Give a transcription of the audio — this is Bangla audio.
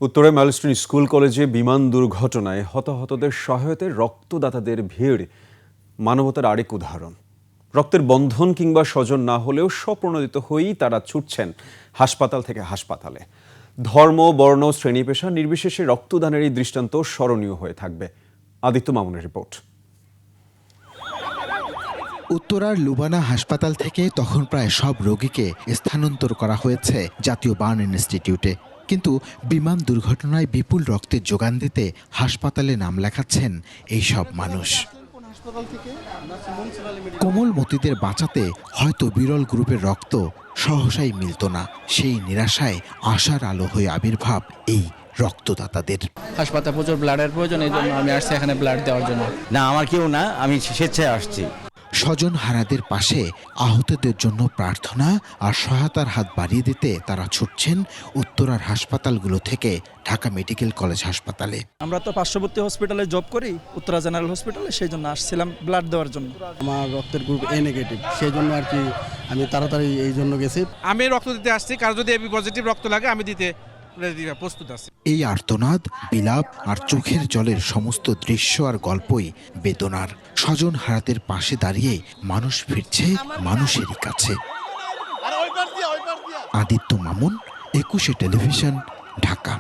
উত্তরায় মাইলস্টোন স্কুল কলেজে বিমান দুর্ঘটনায় হতাহতদের সহায়তায় রক্তদাতাদের ভিড় মানবতার আরেক উদাহরণ। রক্তের বন্ধন কিংবা স্বজন না হলেও স্বপ্রণোদিত হয়েই তারা ছুটছেন হাসপাতাল থেকে হাসপাতালে। ধর্ম, বর্ণ, শ্রেণী, পেশা নির্বিশেষে রক্তদানের এই দৃষ্টান্ত স্মরণীয় হয়ে থাকবে। আদিত্য মামুনের রিপোর্ট। উত্তরার লুবানা হাসপাতাল থেকে তখন প্রায় সব রোগীকে স্থানান্তর করা হয়েছে জাতীয় বার্ন ইনস্টিটিউটে। কিন্তু বিমান দুর্ঘটনায় বিপুল রক্তের যোগান দিতে হাসপাতালে নাম লেখাচ্ছেন এই সব মানুষ। কোমলমতিদের বাঁচাতে হয়তো বিরল গ্রুপের রক্ত সহসাই মিলত না। সেই নিরাশায় আশার আলো হয়ে আবির্ভাব এই রক্তদাতাদের। হাসপাতালে প্রচুর ব্লাডের প্রয়োজন, এই জন্য আমি আসছি এখানে ব্লাড দেওয়ার জন্য। না, আমার কেউ না, আমি স্বেচ্ছায় আসছি। স্বজন হারাদের পাশে আহতদের জন্য প্রার্থনা আর সহায়তার হাত বাড়িয়ে দিতে তারা ছুটছেন উত্তরার হাসপাতালগুলো থেকে ঢাকা মেডিকেল কলেজ হাসপাতালে। আমরা তো পার্শ্ববর্তী হসপিটালে জব করি, উত্তরা জেনারেল হসপিটালে, সেই জন্য আসছিলাম ব্লাড দেওয়ার জন্য। আমার রক্তের গ্রুপ এ নেগেটিভ, সেই জন্য আর কি আমি তাড়াতাড়ি এই জন্য গেছি। আমি রক্ত দিতে আসছি, কারো যদি এবি পজিটিভ রক্ত লাগে আমি দিতে প্রস্তুত আছি। এই আর্তনাদ, বিলাপ আর চোখের জলের সমস্ত দৃশ্য আর গল্পই বেদনার। স্বজন হারাদের পাশে দাঁড়িয়ে মানুষ ফিরছে মানুষেরই কাছে। আদিত্য মামুন, 21 টেলিভিশন, ঢাকা।